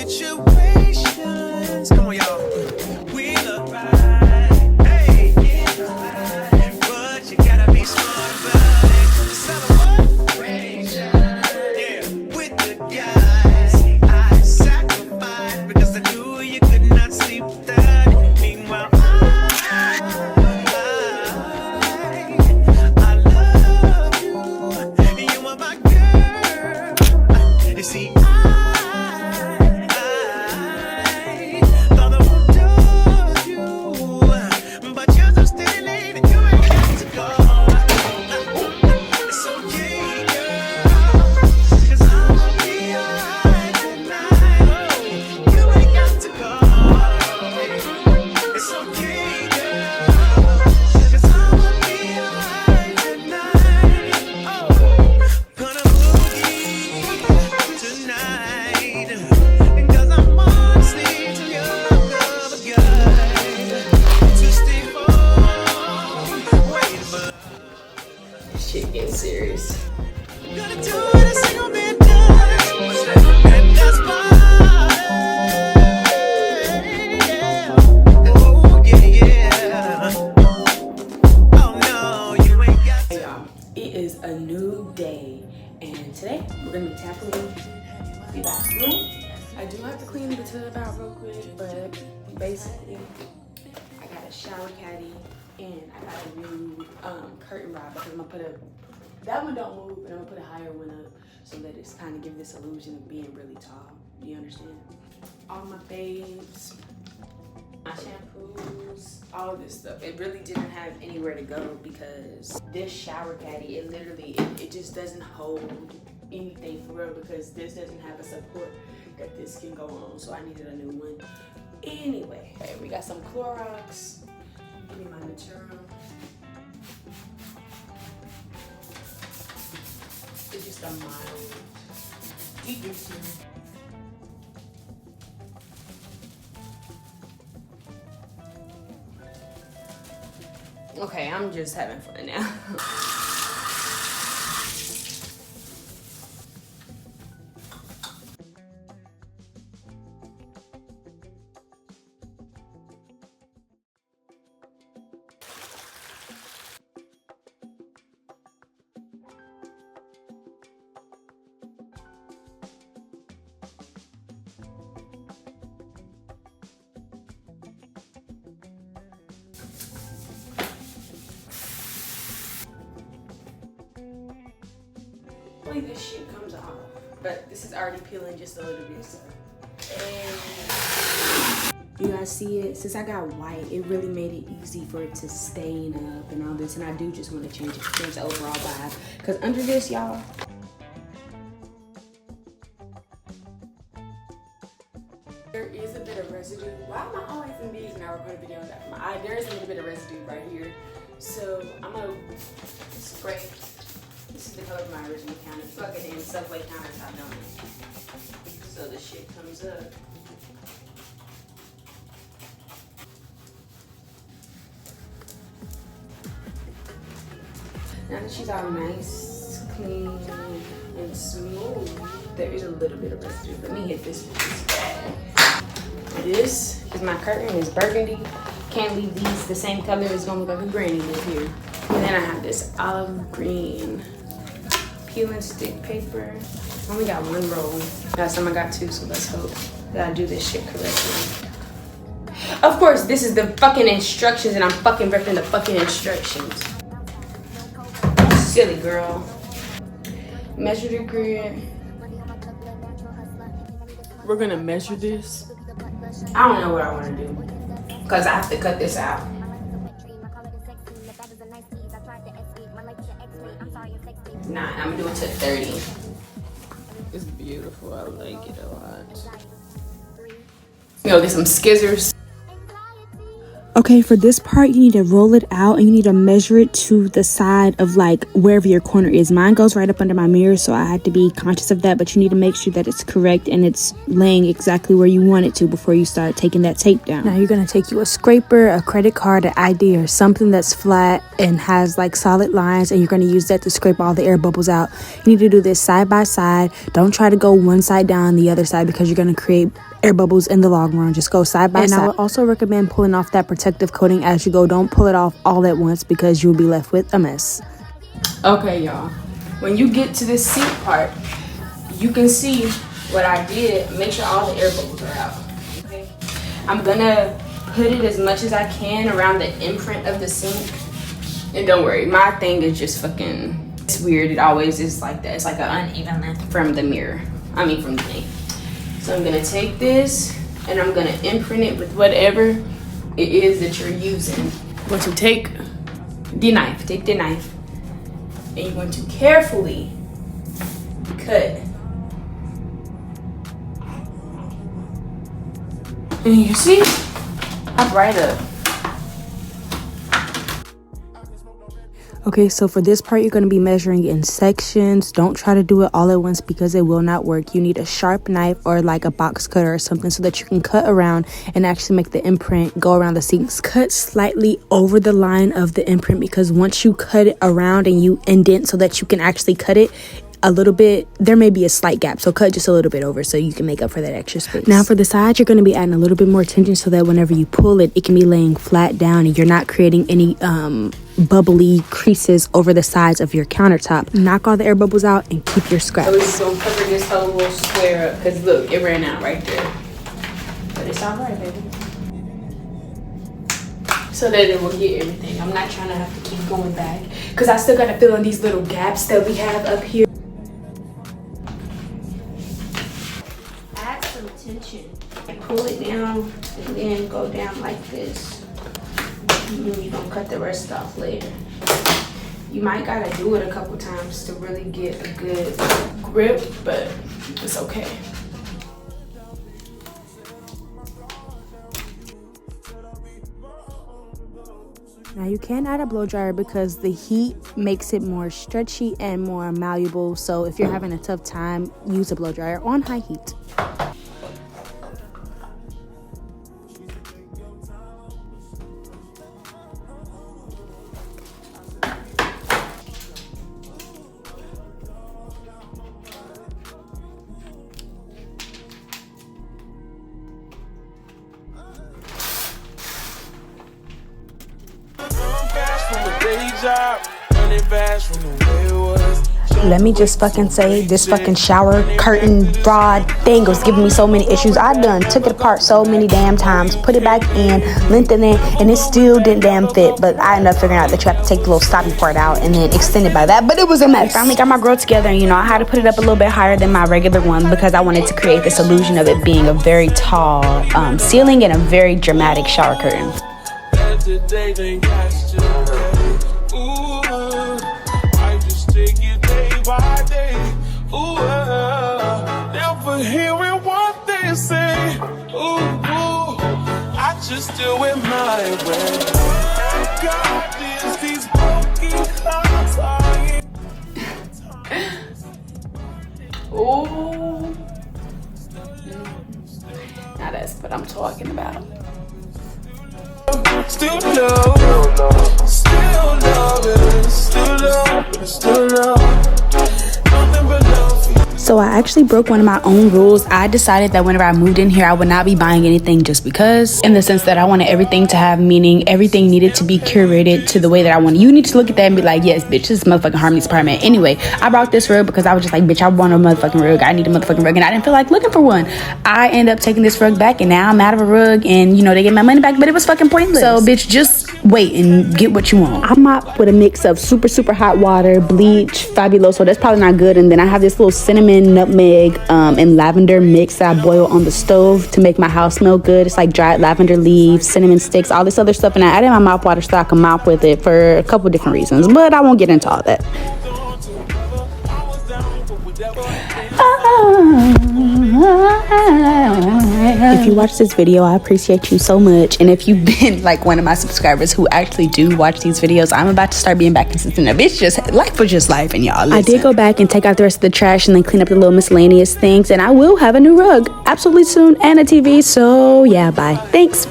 situations. Come on, y'all. We look right. Hey, but you gotta be smart about it. Celebration. Yeah, with the guys. I sacrificed because I knew you could not sleep without it. Meanwhile, I love you. You are my girl. You see, I thought I would do you, but you're so steady, lady, you ain't got to go. It's okay, girl, 'cause I'ma be alright tonight. You ain't got to go. It's okay, girl, 'cause I'ma be alright tonight. Oh, gonna boogie tonight, 'cause I'm honestly too young of a guy to stay home waiting for. Shit getting serious. Gonna do it a single man does, and that's fine. Yeah. Oh yeah. Oh no, you ain't got Hey y'all, it is a new day, and today we're gonna be tackling the bathroom. I do have to clean the tub out real quick, but basically I got a shower caddy and I got a new curtain rod because I'm gonna put that one don't move, and I'm gonna put a higher one up so that it's kind of give this illusion of being really tall. Do you understand? All my babes, my shampoos, all this stuff. It really didn't have anywhere to go because this shower caddy, it just doesn't hold anything for real because this doesn't have a support that this can go on. So I needed a new one. Anyway, okay, we got some Clorox. Give me my material. It's just a mild degreaser. Okay, I'm just having fun now. Hopefully this shit comes off, but this is already peeling just a little bit. So. And you guys see it? Since I got white, it really made it easy for it to stain up and all this. And I do just want to change the overall vibe, because under this, y'all, there is a bit of residue. Why am I always in these and I record a video on that? My eye, there is a little bit of residue right here. So I'm gonna spray. This is the color of my original counter. Plug it in, Subway countertop on it. So the shit comes up. Now that she's all nice, clean, and smooth, there is a little bit of residue. Let me hit this bad. This is my curtain. It's burgundy. Can't leave these the same color. It's gonna look like a granny live here. And then I have this olive green peel and stick paper. I only got one roll. Last time I got two, so let's hope that I do this shit correctly. Of course, this is the fucking instructions and I'm fucking ripping the fucking instructions. Silly girl. Measure the grid. We're gonna measure this. I don't know what I wanna do, because I have to cut this out. Nah, I'm gonna do it to 30. It's beautiful, I like it a lot. You know, get some scissors. Okay, for this part, you need to roll it out and you need to measure it to the side of like wherever your corner is. Mine goes right up under my mirror, so I had to be conscious of that, but you need to make sure that it's correct and it's laying exactly where you want it to before you start taking that tape down. Now you're gonna take you a scraper, a credit card, an ID, or something that's flat and has like solid lines, and you're gonna use that to scrape all the air bubbles out. You need to do this side by side. Don't try to go one side down the other side, because you're gonna create air bubbles in the long run. Just go side by side. I would also recommend pulling off that protective coating as you go. Don't pull it off all at once because you'll be left with a mess. Okay, y'all. When you get to this seat part, you can see what I did. Make sure all the air bubbles are out. Okay. I'm gonna put it as much as I can around the imprint of the sink. And don't worry, my thing is just fucking, it's weird. It always is like that. It's like an uneven length from the mirror. I mean from the thing. So I'm gonna take this and I'm gonna imprint it with whatever it is that you're using. I'm going to take the knife, and you're going to carefully cut. And you see, I'm right up. Okay, so for this part, you're going to be measuring in sections. Don't try to do it all at once because it will not work. You need a sharp knife or like a box cutter or something so that you can cut around and actually make the imprint go around the sinks. Cut slightly over the line of the imprint because once you cut it around and you indent so that you can actually cut it a little bit, there may be a slight gap, so cut just a little bit over so you can make up for that extra space. Now for the sides, you're going to be adding a little bit more tension so that whenever you pull it, it can be laying flat down and you're not creating any bubbly creases over the sides of your countertop. Knock all the air bubbles out and keep your scraps. So we're just gonna cover this whole little square up because look, it ran out right there. But it's all right, baby. So that it will get everything. I'm not trying to have to keep going back because I still gotta fill in these little gaps that we have up here. Add some tension and pull it down and then go down like this. And then you're gonna cut the rest off later. You might gotta do it a couple times to really get a good grip, but it's okay. Now you can add a blow dryer because the heat makes it more stretchy and more malleable. So if you're having a tough time, use a blow dryer on high heat. Let me just fucking say, this fucking shower curtain rod thing was giving me so many issues. I done took it apart so many damn times, put it back in, lengthened it, and it still didn't damn fit. But I ended up figuring out that you have to take the little stopping part out and then extend it by that. But it was a mess. Finally got my girl together, and I had to put it up a little bit higher than my regular one because I wanted to create this illusion of it being a very tall ceiling and a very dramatic shower curtain. By day, ooh, never hearing what they say. Ooh, I just do it my way. God, these broken hearts are. Ooh, now that's what I'm talking about. Still love, still love, still love. So I actually broke one of my own rules. I decided that whenever I moved in here, I would not be buying anything just because, in the sense that I wanted everything to have meaning. Everything needed to be curated to the way that I wanted. You need to look at that and be like, yes, bitch, this is motherfucking Harmony's apartment. Anyway, I brought this rug because I was just like, bitch, I want a motherfucking rug. I need a motherfucking rug. And I didn't feel like looking for one. I ended up taking this rug back and now I'm out of a rug and, they get my money back, but it was fucking pointless. So, bitch, just wait and get what you want. I mop with a mix of super, super hot water, bleach, Fabuloso. That's probably not good. And then I have this little cinnamon, nutmeg, and lavender mix that I boil on the stove to make my house smell good. It's like dried lavender leaves, cinnamon sticks, all this other stuff. And I added my mouth water so I can mop with it for a couple different reasons, but I won't get into all that. If you watch this video, I appreciate you so much. And if you've been like one of my subscribers who actually do watch these videos, I'm about to start being back consistent. It's just life was just life, and y'all listen. I did go back and take out the rest of the trash and then clean up the little miscellaneous things, and I will have a new rug absolutely soon and a TV. So yeah, bye. Thanks.